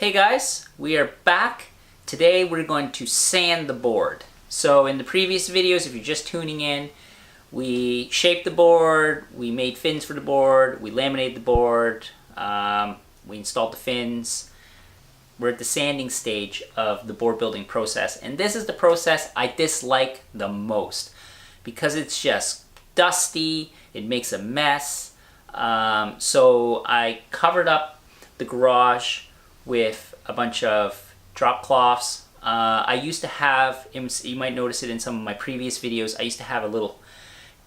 Hey guys, we are back. Today we're going to sand the board. So in the previous videos, if you're just tuning in, we shaped the board, we made fins for the board, we laminated the board, we installed the fins. We're at the sanding stage of the board building process, and this is the process I dislike the most because it's just dusty, it makes a mess. So I covered up the garage with a bunch of drop cloths. I used to have, you might notice it in some of my previous videos, I used to have a little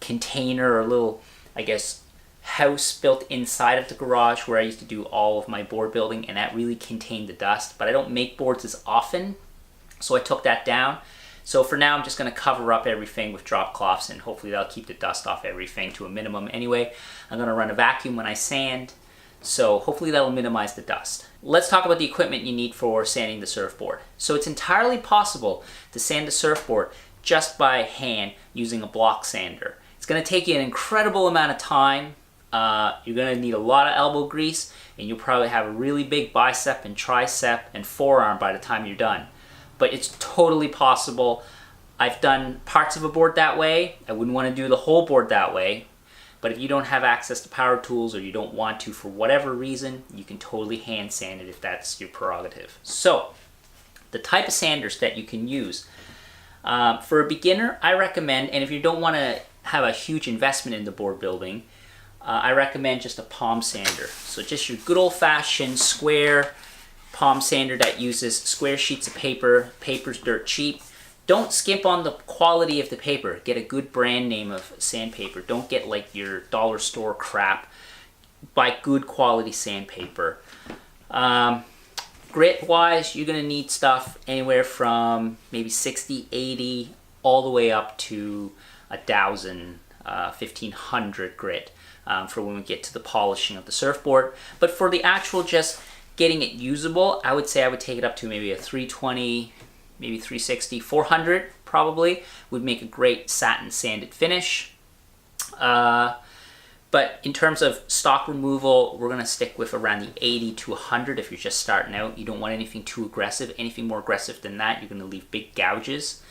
container or a little, I guess, house built inside of the garage where I used to do all of my board building, and that really contained the dust. But I don't make boards as often, so I took that down. So for now I'm just going to cover up everything with drop cloths, and hopefully that'll keep the dust off everything to a minimum anyway. I'm going to run a vacuum when I sand, so hopefully that'll minimize the dust. Let's talk about the equipment you need for sanding the surfboard. So it's entirely possible to sand a surfboard just by hand using a block sander. It's going to take you an incredible amount of time. You're going to need a lot of elbow grease, and you'll probably have a really big bicep and tricep and forearm by the time you're done. But it's totally possible. I've done parts of a board that way. I wouldn't want to do the whole board that way. But if you don't have access to power tools, or you don't want to for whatever reason, you can totally hand sand it if that's your prerogative. So the type of sanders that you can use. For a beginner, I recommend, and if you don't want to have a huge investment in the board building, I recommend just a palm sander. So just your good old-fashioned square palm sander that uses square sheets of paper. Paper's dirt cheap. Don't skimp on the quality of the paper. Get a good brand name of sandpaper. Don't get like your dollar store crap. Buy good quality sandpaper. Grit-wise, you're going to need stuff anywhere from maybe 60, 80, all the way up to 1,000, 1,500 grit for when we get to the polishing of the surfboard. But for the actual just getting it usable, I would say I would take it up to maybe a 320, maybe 360, 400 probably would make a great satin sanded finish. But in terms of stock removal, we're going to stick with around the 80 to 100 if you're just starting out. You don't want anything too aggressive. Anything more aggressive than that, you're going to leave big gouges.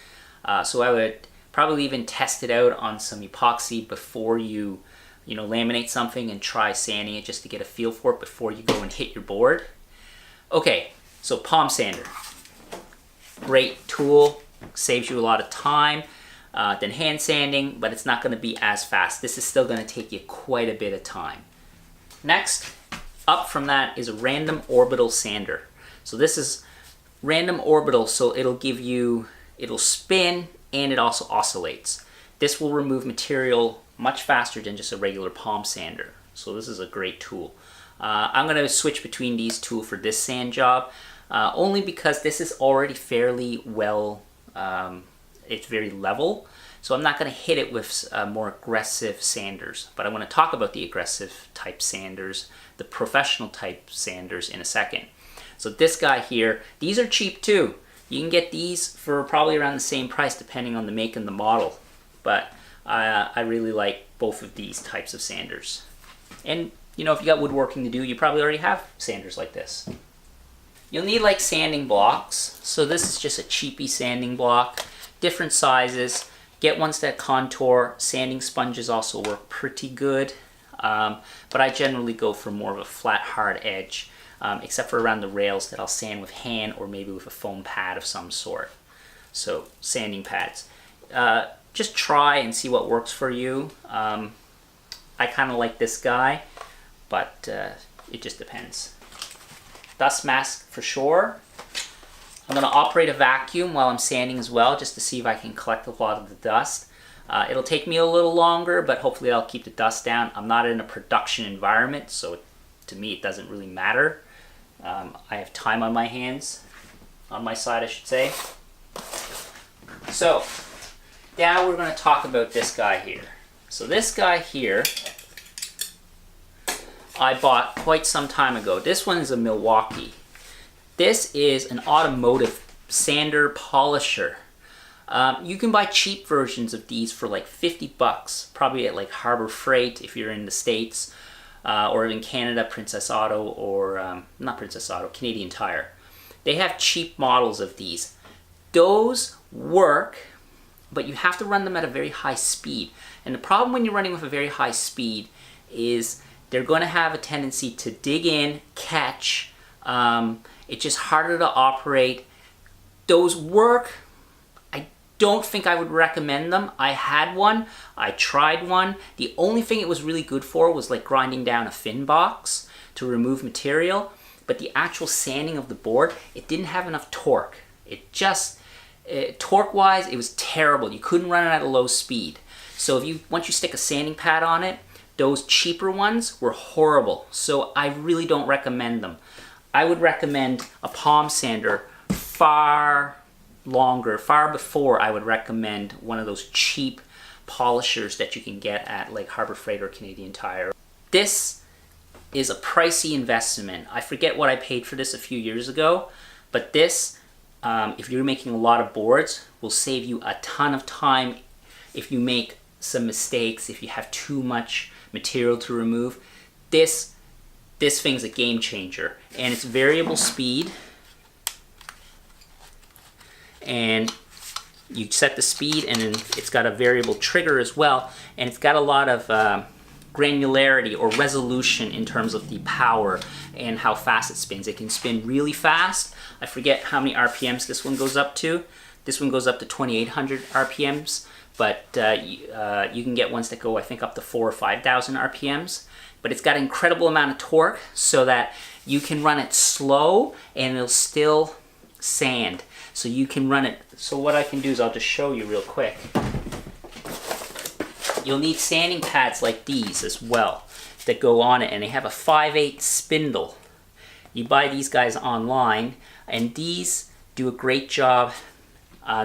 So I would probably even test it out on some epoxy before you laminate something, and try sanding it just to get a feel for it before you go and hit your board. Okay, so palm sander. Great tool, saves you a lot of time than hand sanding, but it's not going to be as fast. This is still going to take you quite a bit of time. Next, up from that is a random orbital sander. So this is random orbital, so it'll spin and it also oscillates. This will remove material much faster than just a regular palm sander. So this is a great tool. I'm going to switch between these two for this sand job, only because this is already fairly well, it's very level. So I'm not going to hit it with more aggressive sanders, but I want to talk about the aggressive type sanders, the professional type sanders in a second. So this guy here, these are cheap too. You can get these for probably around the same price depending on the make and the model. But I really like both of these types of sanders. And if you got woodworking to do, you probably already have sanders like this. You'll need like sanding blocks. So this is just a cheapy sanding block, different sizes. Get ones that contour. Sanding sponges also work pretty good. But I generally go for more of a flat, hard edge, except for around the rails that I'll sand with hand or maybe with a foam pad of some sort. So sanding pads. Just try and see what works for you. I kind of like this guy, but it just depends. Dust mask for sure. I'm going to operate a vacuum while I'm sanding as well, just to see if I can collect a lot of the dust. It'll take me a little longer, but hopefully I'll keep the dust down. I'm not in a production environment, so to me it doesn't really matter. I have time on my hands, on my side I should say. So now we're going to talk about this guy here. So this guy here, I bought quite some time ago. This one is a Milwaukee. This is an automotive sander polisher. You can buy cheap versions of these for like $50, probably at like Harbor Freight if you're in the States, or in Canada, Princess Auto, or not Princess Auto, Canadian Tire. They have cheap models of these. Those work, but you have to run them at a very high speed. And the problem when you're running with a very high speed is they're going to have a tendency to dig in, catch. It's just harder to operate. Those work. I don't think I would recommend them. I had one. I tried one. The only thing it was really good for was like grinding down a fin box to remove material. But the actual sanding of the board, it didn't have enough torque. It just, torque-wise, it was terrible. You couldn't run it at a low speed. So once you stick a sanding pad on it, those cheaper ones were horrible. So I really don't recommend them. I would recommend a palm sander far before I would recommend one of those cheap polishers that you can get at like Harbor Freight or Canadian Tire. This is a pricey investment. I forget what I paid for this a few years ago, but this, if you're making a lot of boards, will save you a ton of time if you make some mistakes, if you have too much material to remove. This thing's a game changer, and it's variable speed, and you set the speed, and then it's got a variable trigger as well, and it's got a lot of granularity or resolution in terms of the power and how fast it spins. It can spin really fast. I forget how many RPMs this one goes up to. This one goes up to 2,800 RPMs, but you can get ones that go, I think, up to 4,000 or 5,000 RPMs. But it's got an incredible amount of torque so that you can run it slow and it'll still sand. So you can run it. So what I can do is I'll just show you real quick. You'll need sanding pads like these as well that go on it, and they have a 5/8 spindle. You buy these guys online, and these do a great job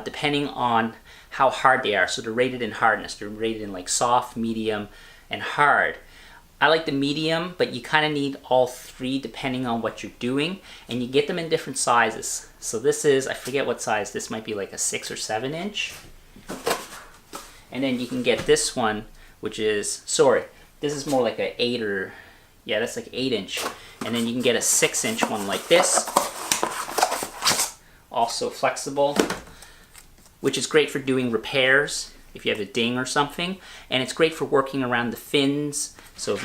depending on how hard they are. So they're rated in hardness. They're rated in like soft, medium, and hard. I like the medium, but you kind of need all three depending on what you're doing, and you get them in different sizes. So this is, I forget what size, this might be like a 6 or 7 inch. And then you can get this one, which is, sorry, this is more like an 8 or, yeah, that's like 8 inch. And then you can get a 6 inch one like this, also flexible, which is great for doing repairs if you have a ding or something. And it's great for working around the fins. So if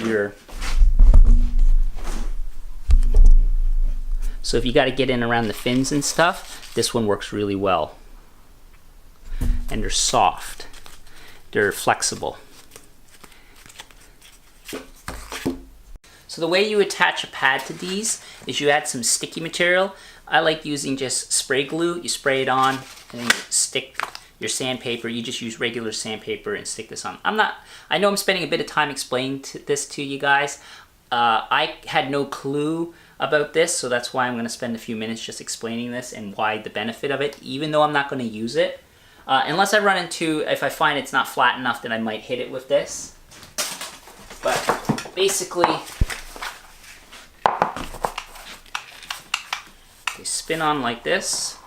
you got to get in around the fins and stuff, this one works really well. And they're soft. They're flexible. So the way you attach a pad to these is you add some sticky material. I like using just spray glue. You spray it on and then you stick your sandpaper. You just use regular sandpaper and stick this on. I know I'm spending a bit of time explaining this to you guys. I had no clue about this, so that's why I'm going to spend a few minutes just explaining this and why the benefit of it, even though I'm not going to use it. Unless I run into, if I find it's not flat enough, then I might hit it with this. But basically, they spin on like this.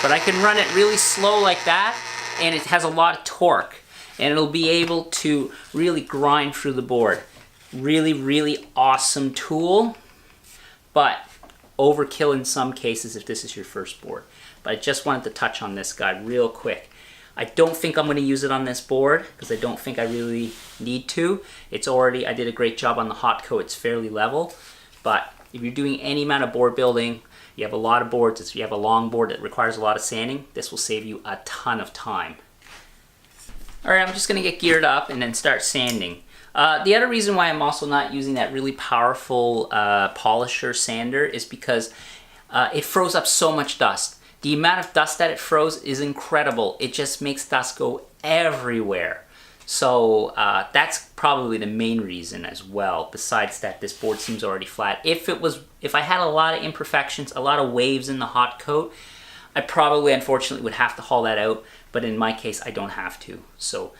But I can run it really slow like that, and it has a lot of torque, and it'll be able to really grind through the board. Really, really awesome tool, but overkill in some cases if this is your first board. But I just wanted to touch on this guy real quick. I don't think I'm going to use it on this board because I don't think I really need to. It's already, I did a great job on the Hotcoat. It's fairly level, but if you're doing any amount of board building, you have a lot of boards, if you have a long board that requires a lot of sanding, this will save you a ton of time. Alright, I'm just going to get geared up and then start sanding. The other reason why I'm also not using that really powerful polisher sander is because it throws up so much dust. The amount of dust that it throws is incredible. It just makes dust go everywhere. So that's probably the main reason as well, besides that this board seems already flat. If I had a lot of imperfections, a lot of waves in the Hotcoat, I probably, unfortunately, would have to haul that out, but in my case, I don't have to. So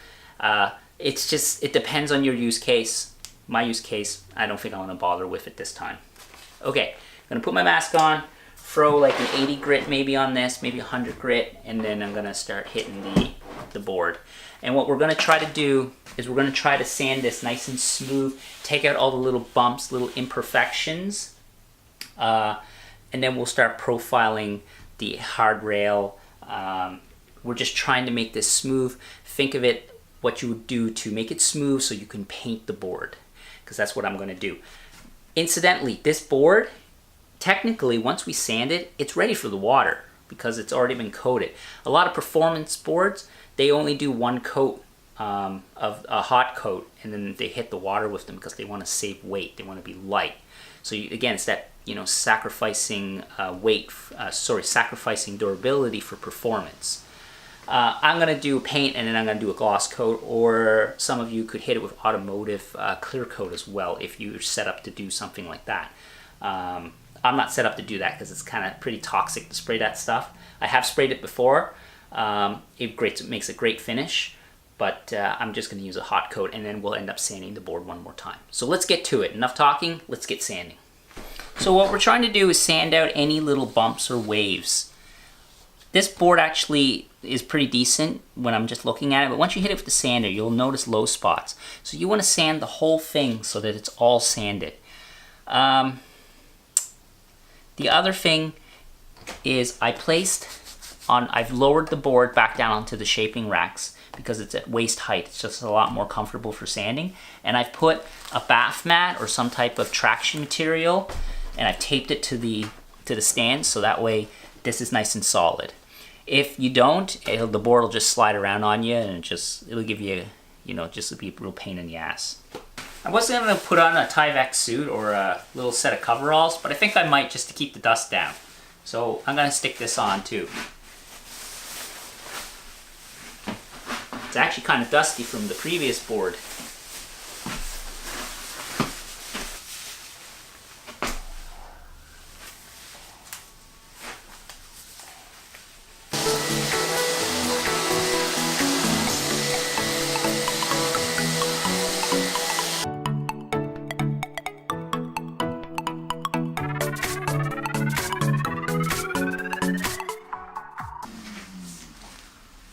it depends on your use case. My use case, I don't think I want to bother with it this time. Okay, I'm gonna put my mask on, throw like an 80 grit maybe on this, maybe 100 grit, and then I'm gonna start hitting the board. And what we're gonna try to do is we're gonna try to sand this nice and smooth, take out all the little bumps, little imperfections, and then we'll start profiling the hard rail. We're just trying to make this smooth. Think of it, what you would do to make it smooth so you can paint the board, because that's what I'm gonna do. Incidentally, this board, technically, once we sand it, it's ready for the water because it's already been coated. A lot of performance boards, they only do one coat of a hot coat, and then they hit the water with them because they want to save weight. They want to be light. So again, it's that, sacrificing sacrificing durability for performance. I'm going to do paint, and then I'm going to do a gloss coat, or some of you could hit it with automotive clear coat as well if you're set up to do something like that. I'm not set up to do that because it's kind of pretty toxic to spray that stuff. I have sprayed it before. It makes a great finish, but I'm just going to use a hot coat, and then we'll end up sanding the board one more time. So let's get to it. Enough talking, let's get sanding. So what we're trying to do is sand out any little bumps or waves. This board actually is pretty decent when I'm just looking at it, but once you hit it with the sander, you'll notice low spots. So you want to sand the whole thing so that it's all sanded. The other thing is I've lowered the board back down onto the shaping racks because it's at waist height. It's just a lot more comfortable for sanding. And I've put a bath mat or some type of traction material, and I've taped it to the stand so that way this is nice and solid. If you don't, the board will just slide around on you, and it'll give you, just be a real pain in the ass. I wasn't going to put on a Tyvek suit or a little set of coveralls, but I think I might just to keep the dust down. So I'm going to stick this on too. It's actually kind of dusty from the previous board.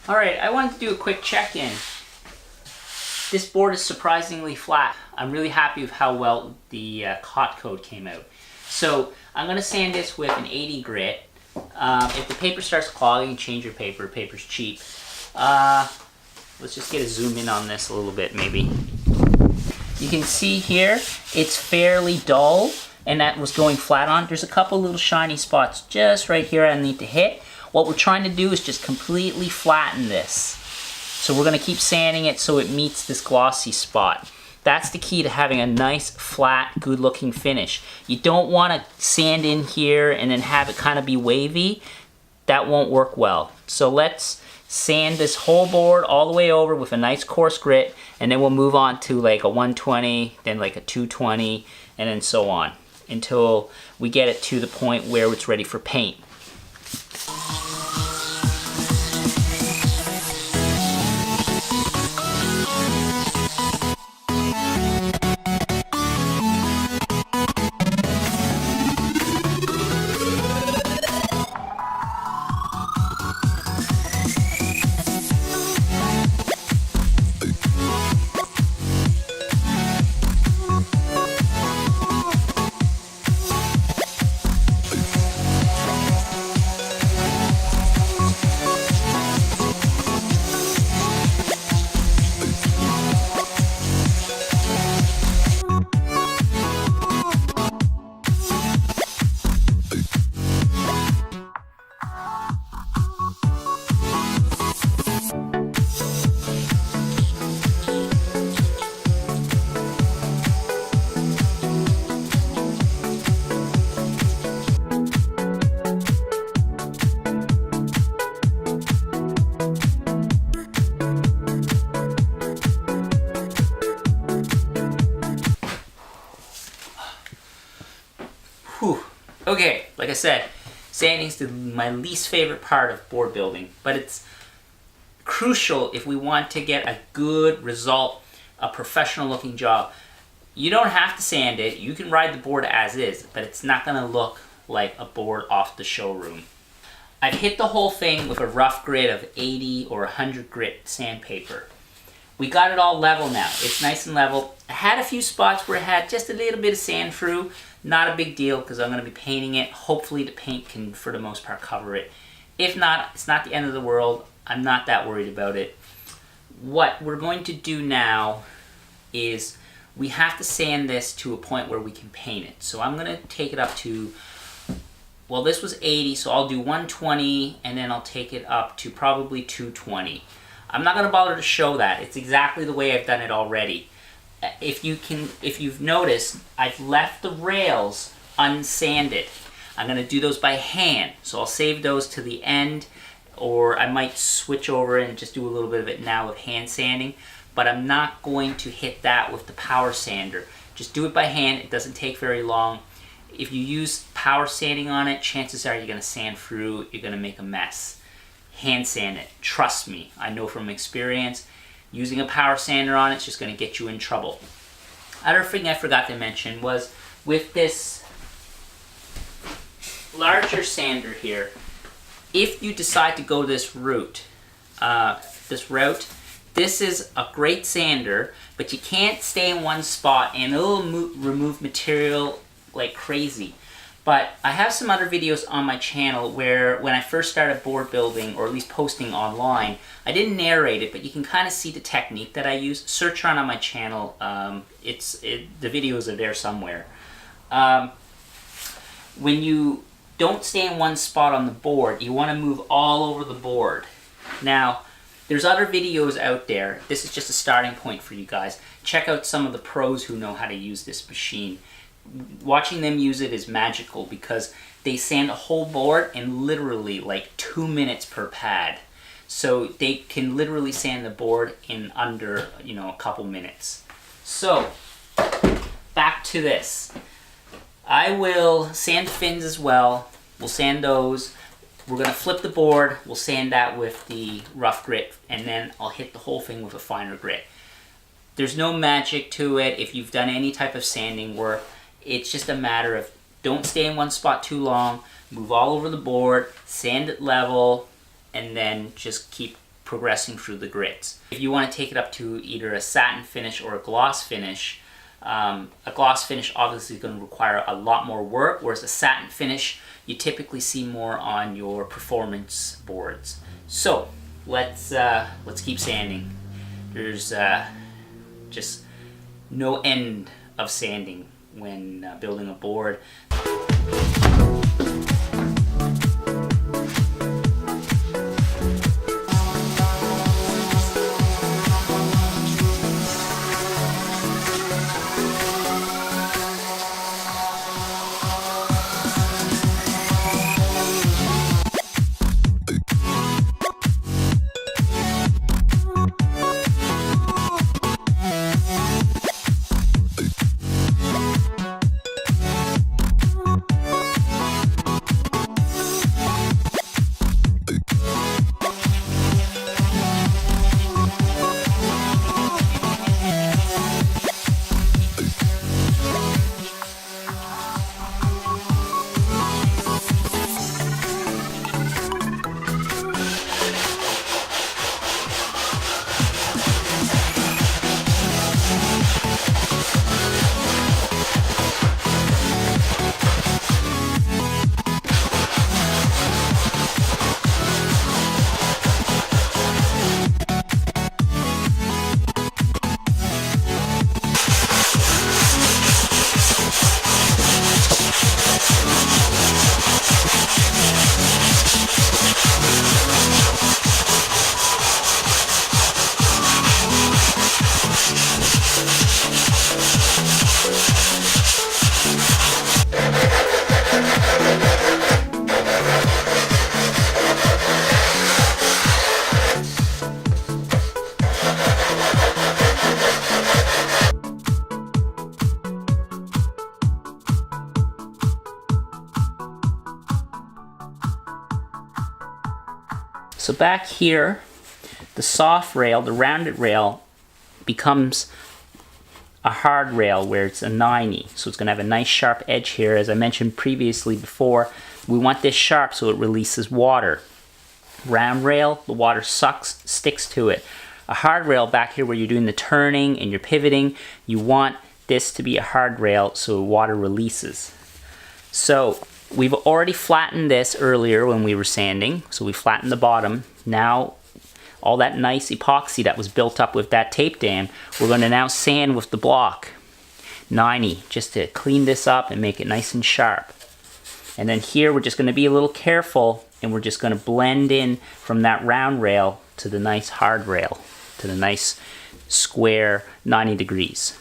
Alright, I wanted to do a quick check-in. This board is surprisingly flat. I'm really happy with how well the Hotcoat came out. So I'm going to sand this with an 80 grit. If the paper starts clogging, change your paper. Paper's cheap. Let's just get a zoom in on this a little bit maybe. You can see here it's fairly dull, and that was going flat on. There's a couple little shiny spots just right here I need to hit. What we're trying to do is just completely flatten this. So we're going to keep sanding it so it meets this glossy spot. That's the key to having a nice, flat, good-looking finish. You don't want to sand in here and then have it kind of be wavy. That won't work well. So let's sand this whole board all the way over with a nice coarse grit, and then we'll move on to like a 120, then like a 220, and then so on, until we get it to the point where it's ready for paint. Whew. Okay, like I said, Sanding's my least favorite part of board building, but it's crucial if we want to get a good result, a professional looking job. You don't have to sand it, you can ride the board as is, but it's not going to look like a board off the showroom. I've hit the whole thing with a rough grit of 80 or 100 grit sandpaper. We got it all level now. It's nice and level. I had a few spots where it had just a little bit of sand through. Not a big deal because I'm going to be painting it. Hopefully the paint can, for the most part, cover it. If not, it's not the end of the world. I'm not that worried about it. What we're going to do now is we have to sand this to a point where we can paint it. So I'm going to take it up to, well, this was 80, so I'll do 120, and then I'll take it up to probably 220. I'm not going to bother to show that. It's exactly the way I've done it already. If you've noticed, I've left the rails unsanded. I'm going to do those by hand, so I'll save those to the end, or I might switch over and just do a little bit of it now with hand sanding, but I'm not going to hit that with the power sander. Just do it by hand. It doesn't take very long. If you use power sanding on it, chances are you're going to sand through, you're going to make a mess. Hand sand it. Trust me, I know from experience. Using a power sander on it's just going to get you in trouble. Other thing I forgot to mention was with this larger sander here, if you decide to go this route, this is a great sander, but you can't stay in one spot and it'll remove material like crazy. But I have some other videos on my channel where when I first started board building, or at least posting online, I didn't narrate it, but you can kind of see the technique that I use. Search around on my channel. The videos are there somewhere. When you don't stay in one spot on the board, you want to move all over the board. Now, there's other videos out there. This is just a starting point for you guys. Check out some of the pros who know how to use this machine. Watching them use it is magical because they sand a whole board in literally like 2 minutes per pad. So they can literally sand the board in under, a couple minutes. So, back to this. I will sand fins as well. We'll sand those. We're going to flip the board. We'll sand that with the rough grit, and then I'll hit the whole thing with a finer grit. There's no magic to it. If you've done any type of sanding work, it's just a matter of don't stay in one spot too long, move all over the board, sand it level, and then just keep progressing through the grits. If you want to take it up to either a satin finish or a gloss finish, a gloss finish obviously is going to require a lot more work, whereas a satin finish you typically see more on your performance boards. So let's keep sanding. There's just no end of sanding when building a board. So back here, the soft rail, the rounded rail, becomes a hard rail where it's a 90. So it's going to have a nice sharp edge here. As I mentioned previously before, we want this sharp so it releases water. Round rail, the water sticks to it. A hard rail back here where you're doing the turning and you're pivoting, you want this to be a hard rail so water releases. So we've already flattened this earlier when we were sanding. So we flattened the bottom. Now all that nice epoxy that was built up with that tape dam, we're going to now sand with the block 90 just to clean this up and make it nice and sharp. And then here we're just going to be a little careful and we're just going to blend in from that round rail to the nice hard rail, to the nice square 90 degrees.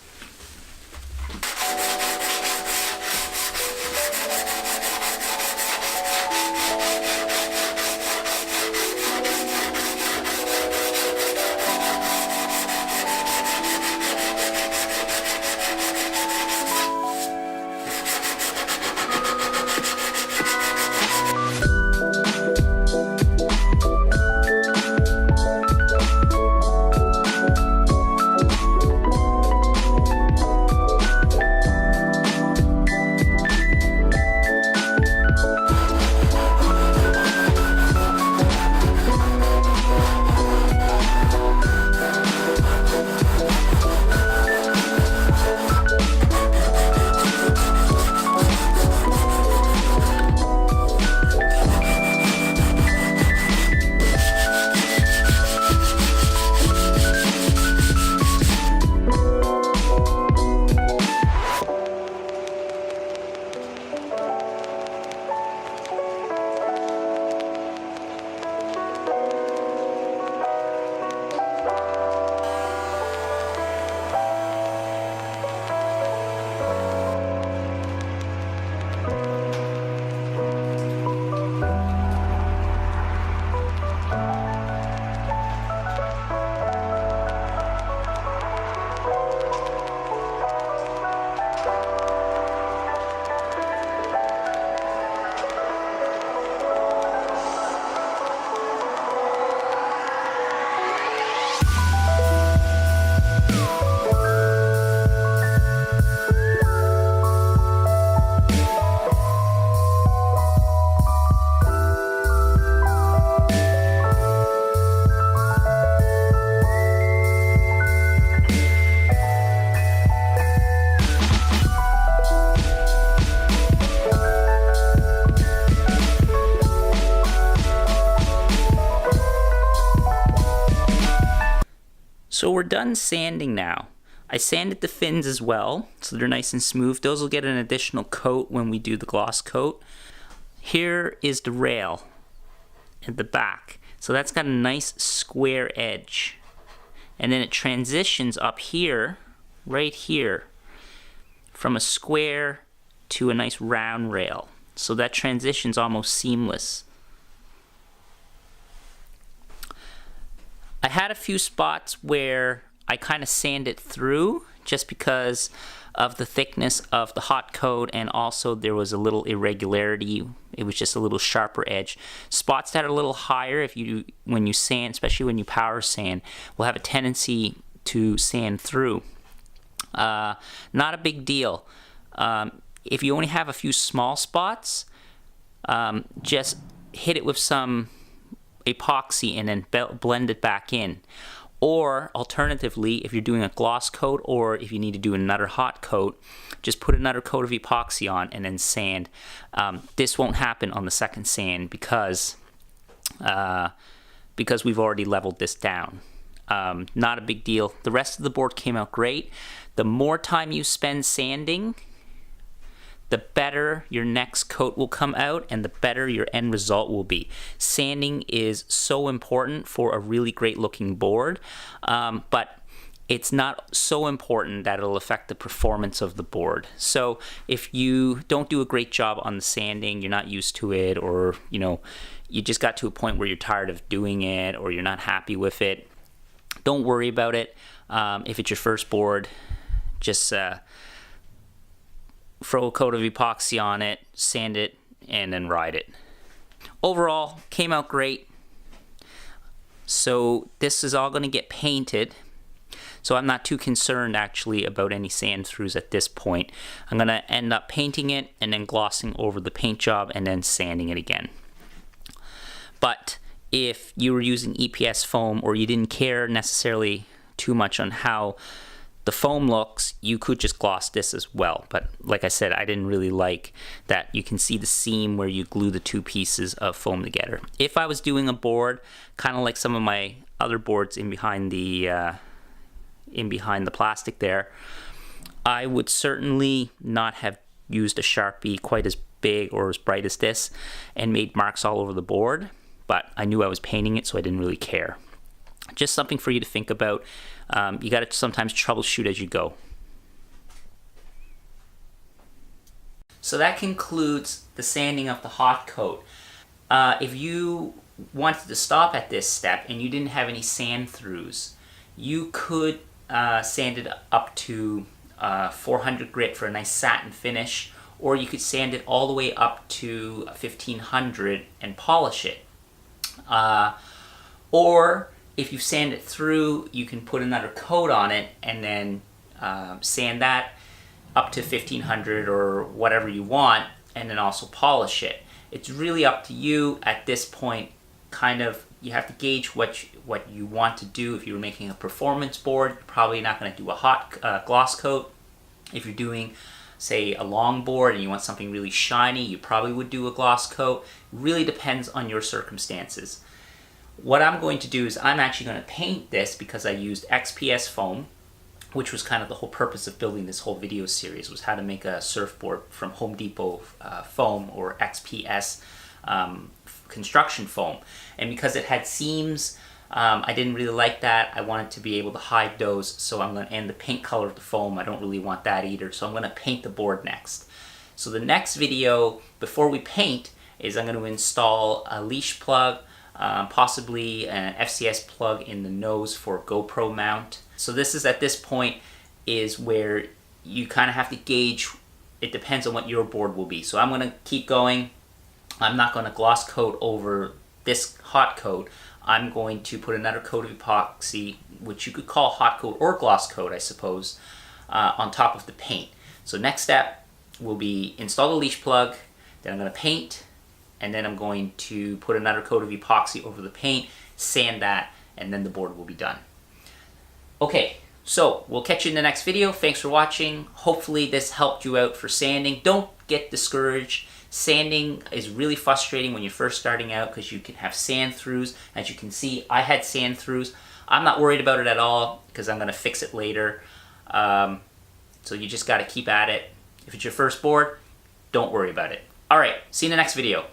So we're done sanding now. I sanded the fins as well, so they're nice and smooth. Those will get an additional coat when we do the gloss coat. Here is the rail at the back. So that's got a nice square edge. And then it transitions up here, right here, from a square to a nice round rail. So that transition's almost seamless. I had a few spots where I kind of sanded through just because of the thickness of the Hotcoat, and also there was a little irregularity. It was just a little sharper edge. Spots that are a little higher, when you sand, especially when you power sand, will have a tendency to sand through. Not a big deal. If you only have a few small spots, just hit it with some epoxy and then blend it back in. Or alternatively, if you're doing a gloss coat or if you need to do another hot coat, just put another coat of epoxy on and then sand. This won't happen on the second sand because we've already leveled this down. Not a big deal. The rest of the board came out great. The more time you spend sanding, the better your next coat will come out and the better your end result will be. Sanding is so important for a really great looking board, but it's not so important that it'll affect the performance of the board. So if you don't do a great job on the sanding, you're not used to it, or you just got to a point where you're tired of doing it or you're not happy with it, don't worry about it. If it's your first board, just throw a coat of epoxy on it, sand it, and then ride it. Overall, came out great. So this is all going to get painted. So I'm not too concerned actually about any sand throughs at this point. I'm going to end up painting it and then glossing over the paint job and then sanding it again. But if you were using EPS foam or you didn't care necessarily too much on how the foam looks, you could just gloss this as well. But like I said, I didn't really like that you can see the seam where you glue the two pieces of foam together. If I was doing a board, kind of like some of my other boards in behind the plastic there, I would certainly not have used a Sharpie quite as big or as bright as this and made marks all over the board, but I knew I was painting it, so I didn't really care. Just something for you to think about. You got to sometimes troubleshoot as you go. So that concludes the sanding of the Hotcoat. If you wanted to stop at this step and you didn't have any sand throughs, you could sand it up to 400 grit for a nice satin finish, or you could sand it all the way up to 1500 and polish it. Or if you sand it through, you can put another coat on it and then sand that up to 1500 or whatever you want, and then also polish it. It's really up to you at this point. Kind of, you have to gauge what you want to do. If you're making a performance board, you're probably not going to do a hot gloss coat. If you're doing, say, a long board and you want something really shiny, you probably would do a gloss coat. Really depends on your circumstances. What I'm going to do is I'm actually going to paint this because I used XPS foam, which was kind of the whole purpose of building this whole video series, was how to make a surfboard from Home Depot foam, or XPS construction foam. And because it had seams, I didn't really like that. I wanted to be able to hide those, so I'm going to end the paint color of the foam. I don't really want that either, so I'm going to paint the board next. So the next video, before we paint, is I'm going to install a leash plug, possibly an FCS plug in the nose for GoPro mount. So this is, at this point, is where you kind of have to gauge. It depends on what your board will be. So I'm going to keep going. I'm not going to gloss coat over this Hotcoat. I'm going to put another coat of epoxy, which you could call Hotcoat or gloss coat, I suppose, on top of the paint. So next step will be install the leash plug, then I'm going to paint, and then I'm going to put another coat of epoxy over the paint, sand that, and then the board will be done. Okay, so we'll catch you in the next video. Thanks for watching. Hopefully this helped you out for sanding. Don't get discouraged. Sanding is really frustrating when you're first starting out because you can have sand throughs. As you can see, I had sand throughs. I'm not worried about it at all because I'm going to fix it later. So you just got to keep at it. If it's your first board, don't worry about it. All right, see you in the next video.